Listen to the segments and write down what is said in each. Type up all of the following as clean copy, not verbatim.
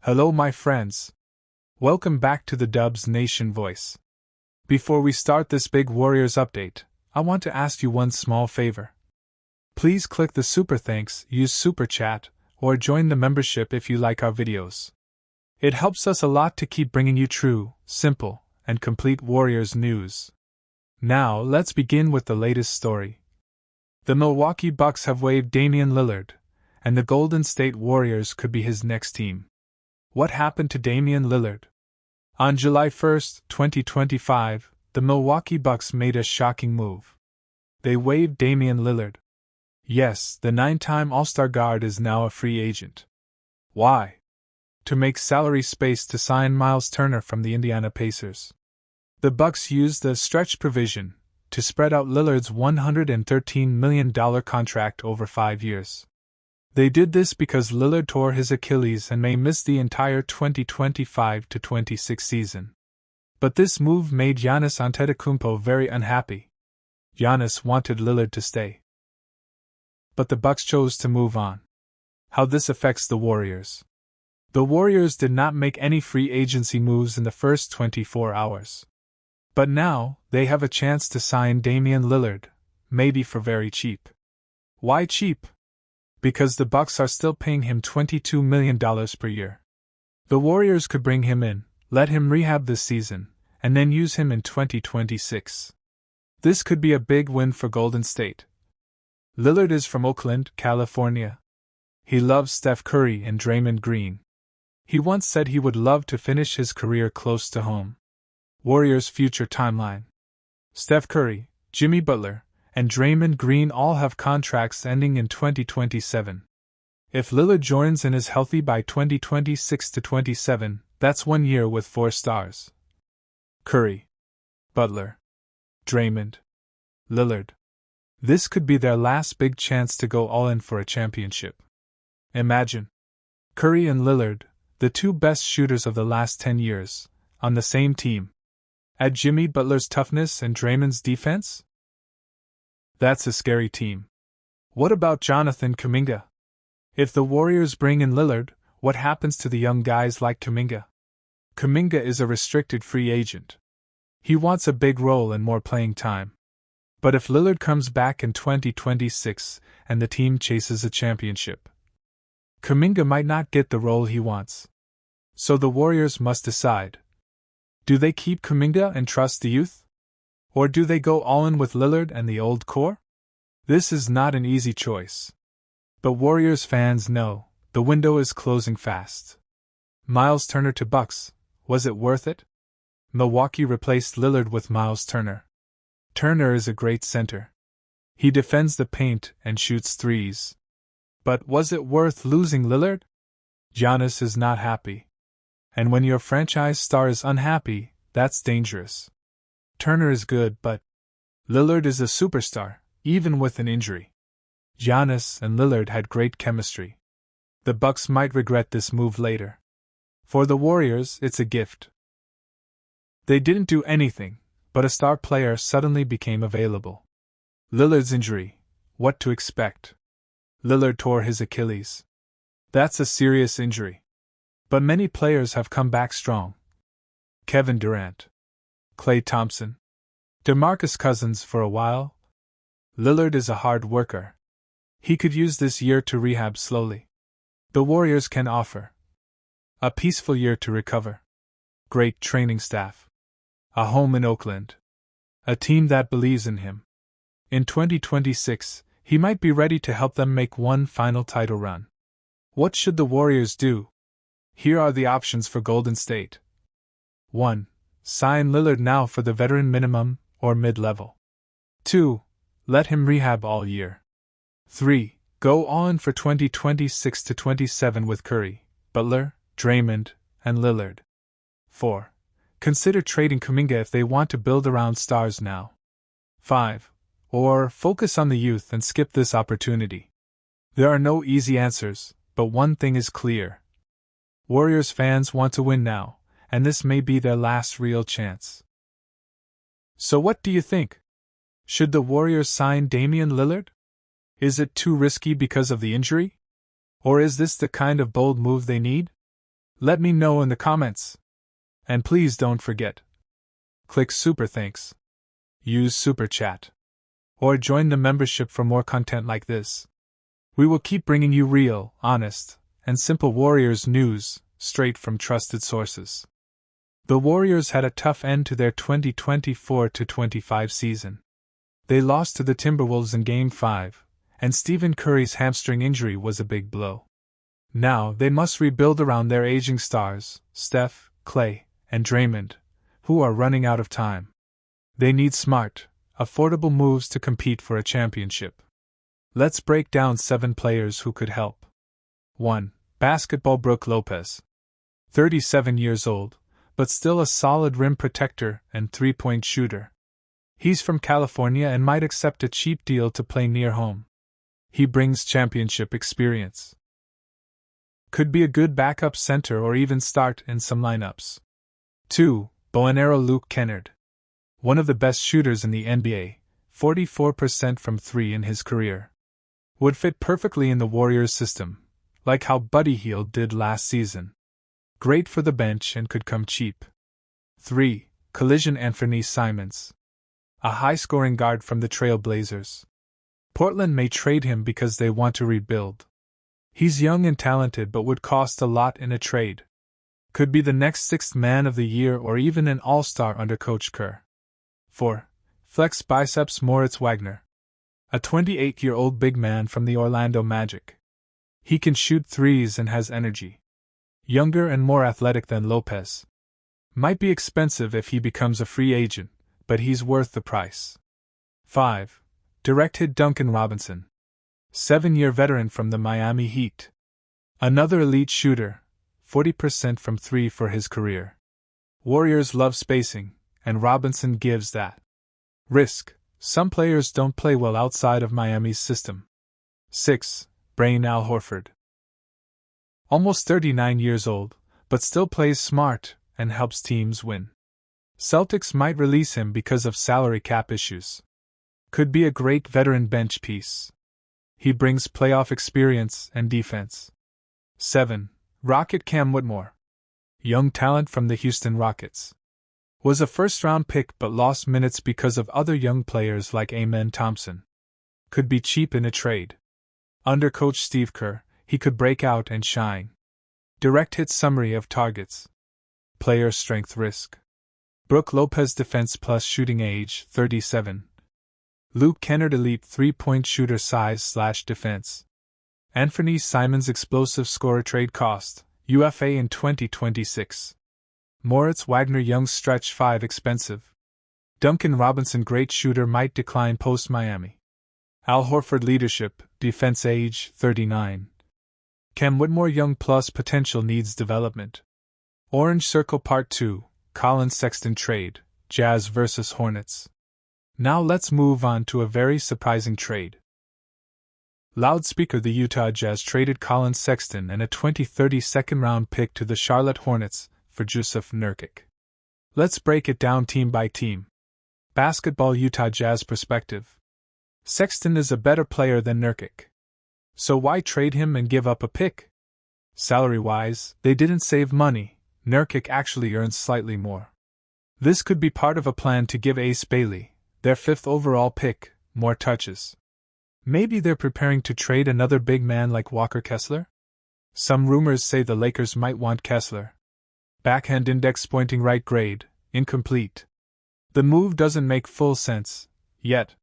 Hello, my friends. Welcome back to the Dubs Nation Voice. Before we start this big Warriors update, I want to ask you one small favor. Please click the super thanks, use super chat, or join the membership if you like our videos. It helps us a lot to keep bringing you true, simple, and complete Warriors news. Now, let's begin with the latest story. The Milwaukee Bucks have waived Damian Lillard, and the Golden State Warriors could be his next team. What happened to Damian Lillard? On July 1, 2025, the Milwaukee Bucks made a shocking move. They waived Damian Lillard. Yes, the 9-time All-Star guard is now a free agent. Why? To make salary space to sign Miles Turner from the Indiana Pacers. The Bucks used the stretch provision to spread out Lillard's $113 million contract over 5 years. They did this because Lillard tore his Achilles and may miss the entire 2025-26 season. But this move made Giannis Antetokounmpo very unhappy. Giannis wanted Lillard to stay. But the Bucks chose to move on. How this affects the Warriors. The Warriors did not make any free agency moves in the first 24 hours. But now, they have a chance to sign Damian Lillard, maybe for very cheap. Why cheap? Because the Bucks are still paying him $22 million per year. The Warriors could bring him in, let him rehab this season, and then use him in 2026. This could be a big win for Golden State. Lillard is from Oakland, California. He loves Steph Curry and Draymond Green. He once said he would love to finish his career close to home. Warriors' future timeline. Steph Curry, Jimmy Butler, and Draymond Green all have contracts ending in 2027. If Lillard joins and is healthy by 2026-27, that's 1 year with 4 stars. Curry, Butler, Draymond, Lillard. This could be their last big chance to go all in for a championship. Imagine Curry and Lillard, the two best shooters of the last 10 years, on the same team. Add Jimmy Butler's toughness and Draymond's defense? That's a scary team. What about Jonathan Kuminga? If the Warriors bring in Lillard, what happens to the young guys like Kuminga? Kuminga is a restricted free agent. He wants a big role and more playing time. But if Lillard comes back in 2026 and the team chases a championship, Kuminga might not get the role he wants. So the Warriors must decide. Do they keep Kuminga and trust the youth? Or do they go all in with Lillard and the old core? This is not an easy choice. But Warriors fans know, the window is closing fast. Miles Turner to Bucks, was it worth it? Milwaukee replaced Lillard with Miles Turner. Turner is a great center. He defends the paint and shoots threes. But was it worth losing Lillard? Gianni'S is not happy. And when your franchise star is unhappy, that's dangerous. Turner is good, but Lillard is a superstar, even with an injury. Gianni'S and Lillard had great chemistry. The Bucks might regret this move later. For the Warriors, it's a gift. They didn't do anything, but a star player suddenly became available. Lillard's injury, what to expect? Lillard tore his Achilles. That's a serious injury. But many players have come back strong. Kevin Durant, Klay Thompson, DeMarcus Cousins for a while. Lillard is a hard worker. He could use this year to rehab slowly. The Warriors can offer a peaceful year to recover, great training staff, a home in Oakland, a team that believes in him. In 2026, he might be ready to help them make one final title run. What should the Warriors do? Here are the options for Golden State. 1. Sign Lillard now for the veteran minimum or mid-level. 2. Let him rehab all year. 3. Go all in for 2026-27 with Curry, Butler, Draymond, and Lillard. 4. Consider trading Kuminga if they want to build around stars now. 5. Or focus on the youth and skip this opportunity. There are no easy answers, but one thing is clear. Warriors fans want to win now, and this may be their last real chance. So what do you think? Should the Warriors sign Damian Lillard? Is it too risky because of the injury? Or is this the kind of bold move they need? Let me know in the comments. And please don't forget. Click Super Thanks. Use Super Chat. Or join the membership for more content like this. We will keep bringing you real, honest, and simple Warriors news, straight from trusted sources. The Warriors had a tough end to their 2024-25 season. They lost to the Timberwolves in Game 5, and Stephen Curry's hamstring injury was a big blow. Now they must rebuild around their aging stars, Steph, Klay, and Draymond, who are running out of time. They need smart, affordable moves to compete for a championship. Let's break down 7 players who could help. 1. Basketball Brook Lopez. 37 years old, but still a solid rim protector and three-point shooter. He's from California and might accept a cheap deal to play near home. He brings championship experience. Could be a good backup center or even start in some lineups. 2. Boanero Luke Kennard. One of the best shooters in the NBA, 44% from 3 in his career. Would fit perfectly in the Warriors system, like how Buddy Hield did last season. Great for the bench and could come cheap. 3. Collision Anthony Simons. A high-scoring guard from the Trail Blazers. Portland may trade him because they want to rebuild. He's young and talented but would cost a lot in a trade. Could be the next 6th man of the year or even an all-star under Coach Kerr. 4. Flex Biceps Moritz Wagner. A 28-year-old big man from the Orlando Magic. He can shoot threes and has energy. Younger and more athletic than Lopez. Might be expensive if he becomes a free agent, but he's worth the price. 5. Direct hit Duncan Robinson. 7-year veteran from the Miami Heat. Another elite shooter, 40% from 3 for his career. Warriors love spacing, and Robinson gives that. Risk. Some players don't play well outside of Miami's system. 6. Brain Al Horford. Almost 39 years old, but still plays smart and helps teams win. Celtics might release him because of salary cap issues. Could be a great veteran bench piece. He brings playoff experience and defense. 7. Rocket Cam Whitmore. Young talent from the Houston Rockets. Was a first-round pick but lost minutes because of other young players like Amen Thompson. Could be cheap in a trade. Under Coach Steve Kerr, he could break out and shine. Direct hit summary of targets. Player strength risk. Brook Lopez defense plus shooting age 37. Luke Kennard elite 3-point shooter size/defense. Anthony Simons explosive scorer trade cost, UFA in 2026. Moritz Wagner young stretch 5 expensive. Duncan Robinson great shooter might decline post-Miami. Al Horford leadership, defense age 39. Cam Whitmore young plus potential needs development. Orange Circle Part 2, Collin Sexton trade, Jazz vs Hornets. Now let's move on to a very surprising trade. Loudspeaker: the Utah Jazz traded Collin Sexton and a 2030 second-round pick to the Charlotte Hornets for Jusuf Nurkic. Let's break it down team by team. Basketball Utah Jazz perspective. Sexton is a better player than Nurkic. So why trade him and give up a pick? Salary-wise, they didn't save money. Nurkic actually earns slightly more. This could be part of a plan to give Ace Bailey, their 5th overall pick, more touches. Maybe they're preparing to trade another big man like Walker Kessler? Some rumors say the Lakers might want Kessler. Backhand index pointing right grade, incomplete. The move doesn't make full sense, yet.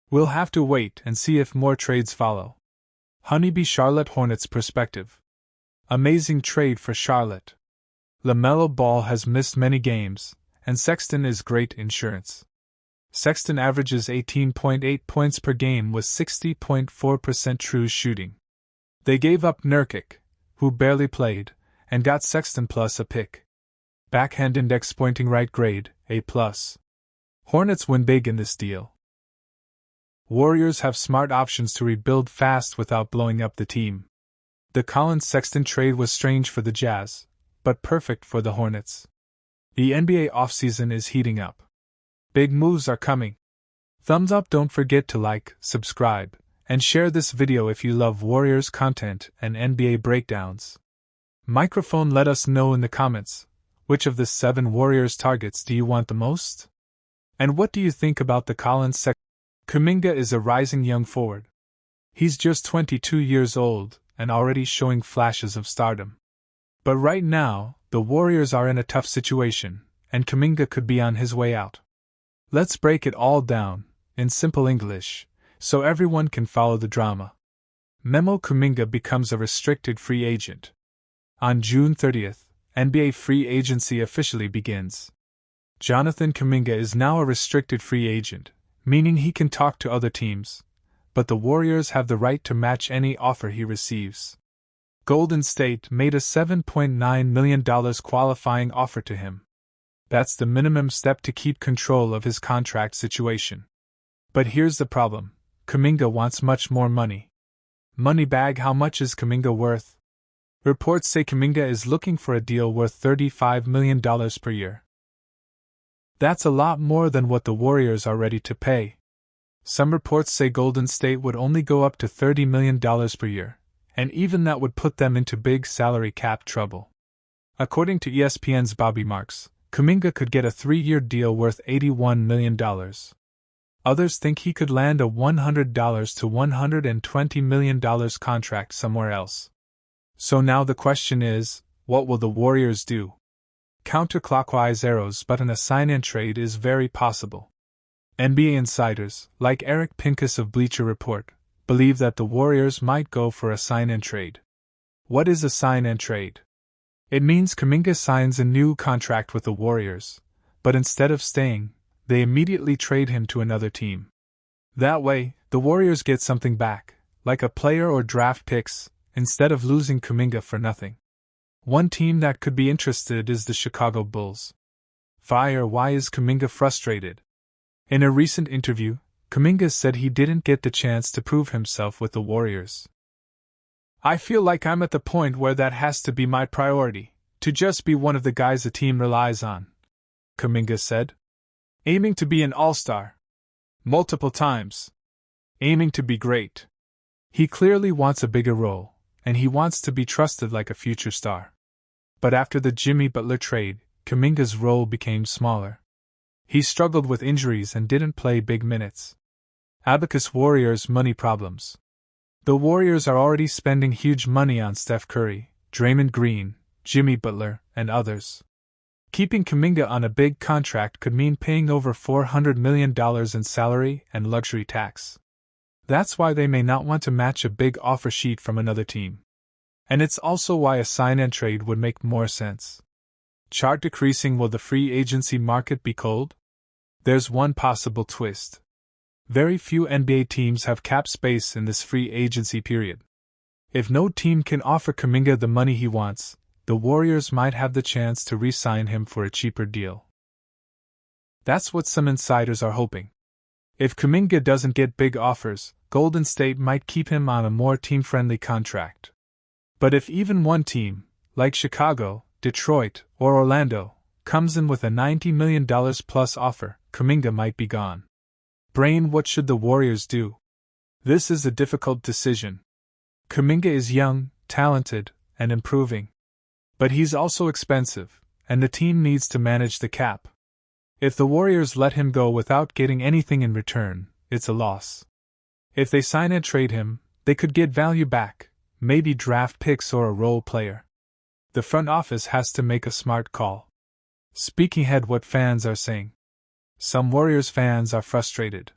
We'll have to wait and see if more trades follow. Honeybee Charlotte Hornets perspective. Amazing trade for Charlotte. LaMelo Ball has missed many games, and Sexton is great insurance. Sexton averages 18.8 points per game with 60.4% true shooting. They gave up Nurkic, who barely played, and got Sexton plus a pick. Backhand index pointing right grade, A+. Hornets win big in this deal. Warriors have smart options to rebuild fast without blowing up the team. The Collin Sexton trade was strange for the Jazz, but perfect for the Hornets. The NBA offseason is heating up. Big moves are coming. Thumbs up, don't forget to like, subscribe, and share this video if you love Warriors content and NBA breakdowns. Microphone, let us know in the comments, which of the 7 Warriors targets do you want the most? And what do you think about the Collins section? Kuminga is a rising young forward. He's just 22 years old and already showing flashes of stardom. But right now, the Warriors are in a tough situation, and Kuminga could be on his way out. Let's break it all down, in simple English, so everyone can follow the drama. Memo: Kuminga becomes a restricted free agent. On June 30th, NBA free agency officially begins. Jonathan Kuminga is now a restricted free agent, meaning he can talk to other teams, but the Warriors have the right to match any offer he receives. Golden State made a $7.9 million qualifying offer to him. That's the minimum step to keep control of his contract situation. But here's the problem: Kuminga wants much more money. Moneybag: how much is Kuminga worth? Reports say Kuminga is looking for a deal worth $35 million per year. That's a lot more than what the Warriors are ready to pay. Some reports say Golden State would only go up to $30 million per year, and even that would put them into big salary cap trouble. According to ESPN's Bobby Marks, Kuminga could get a 3-year deal worth $81 million. Others think he could land a $100 to $120 million contract somewhere else. So now the question is, what will the Warriors do? Counterclockwise arrows, but a sign-and trade is very possible. NBA insiders, like Eric Pincus of Bleacher Report, believe that the Warriors might go for a sign-and trade. What is a sign-and trade? It means Kuminga signs a new contract with the Warriors, but instead of staying, they immediately trade him to another team. That way, the Warriors get something back, like a player or draft picks, instead of losing Kuminga for nothing. One team that could be interested is the Chicago Bulls. Fire: why is Kuminga frustrated? In a recent interview, Kuminga said he didn't get the chance to prove himself with the Warriors. I feel like I'm at the point where that has to be my priority, to just be one of the guys a team relies on, Kuminga said. Aiming to be an all-star. Multiple times. Aiming to be great. He clearly wants a bigger role, and he wants to be trusted like a future star. But after the Jimmy Butler trade, Kuminga's role became smaller. He struggled with injuries and didn't play big minutes. Abacus: Warriors' money problems. The Warriors are already spending huge money on Steph Curry, Draymond Green, Jimmy Butler, and others. Keeping Kuminga on a big contract could mean paying over $400 million in salary and luxury tax. That's why they may not want to match a big offer sheet from another team. And it's also why a sign-and trade would make more sense. Chart decreasing: will the free agency market be cold? There's one possible twist. Very few NBA teams have cap space in this free agency period. If no team can offer Kuminga the money he wants, the Warriors might have the chance to re-sign him for a cheaper deal. That's what some insiders are hoping. If Kuminga doesn't get big offers, Golden State might keep him on a more team-friendly contract. But if even one team, like Chicago, Detroit, or Orlando, comes in with a $90 million plus offer, Kuminga might be gone. Brain: what should the Warriors do? This is a difficult decision. Kuminga is young, talented, and improving. But he's also expensive, and the team needs to manage the cap. If the Warriors let him go without getting anything in return, it's a loss. If they sign and trade him, they could get value back, maybe draft picks or a role player. The front office has to make a smart call. Speaking ahead, what fans are saying. Some Warriors fans are frustrated.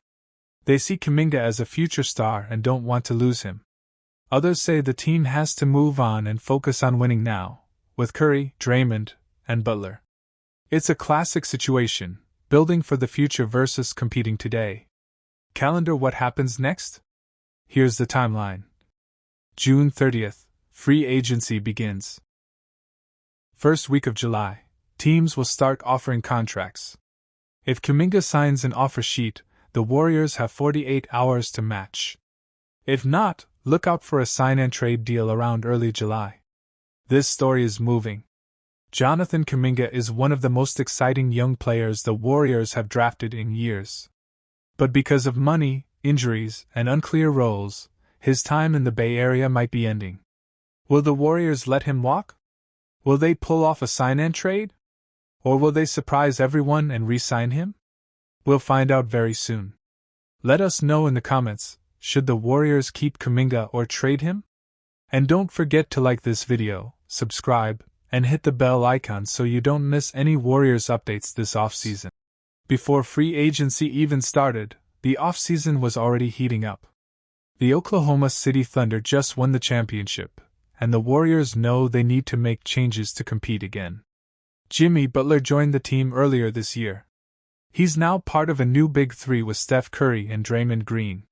They see Kuminga as a future star and don't want to lose him. Others say the team has to move on and focus on winning now, with Curry, Draymond, and Butler. It's a classic situation, building for the future versus competing today. Calendar: what happens next? Here's the timeline. June 30th, free agency begins. First week of July, teams will start offering contracts. If Kuminga signs an offer sheet, the Warriors have 48 hours to match. If not, look out for a sign-and-trade deal around early July. This story is moving. Jonathan Kuminga is one of the most exciting young players the Warriors have drafted in years. But because of money, injuries, and unclear roles, his time in the Bay Area might be ending. Will the Warriors let him walk? Will they pull off a sign-and trade? Or will they surprise everyone and re-sign him? We'll find out very soon. Let us know in the comments, should the Warriors keep Kuminga or trade him? And don't forget to like this video, subscribe, and hit the bell icon so you don't miss any Warriors updates this offseason. Before free agency even started, the offseason was already heating up. The Oklahoma City Thunder just won the championship, and the Warriors know they need to make changes to compete again. Jimmy Butler joined the team earlier this year. He's now part of a new Big Three with Steph Curry and Draymond Green.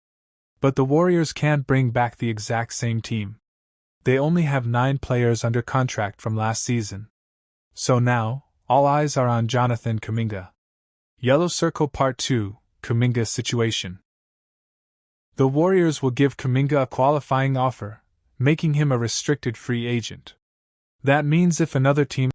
But the Warriors can't bring back the exact same team. They only have 9 players under contract from last season. So now, all eyes are on Jonathan Kuminga. Yellow Circle Part 2, Kuminga's situation. The Warriors will give Kuminga a qualifying offer, making him a restricted free agent. That means if another team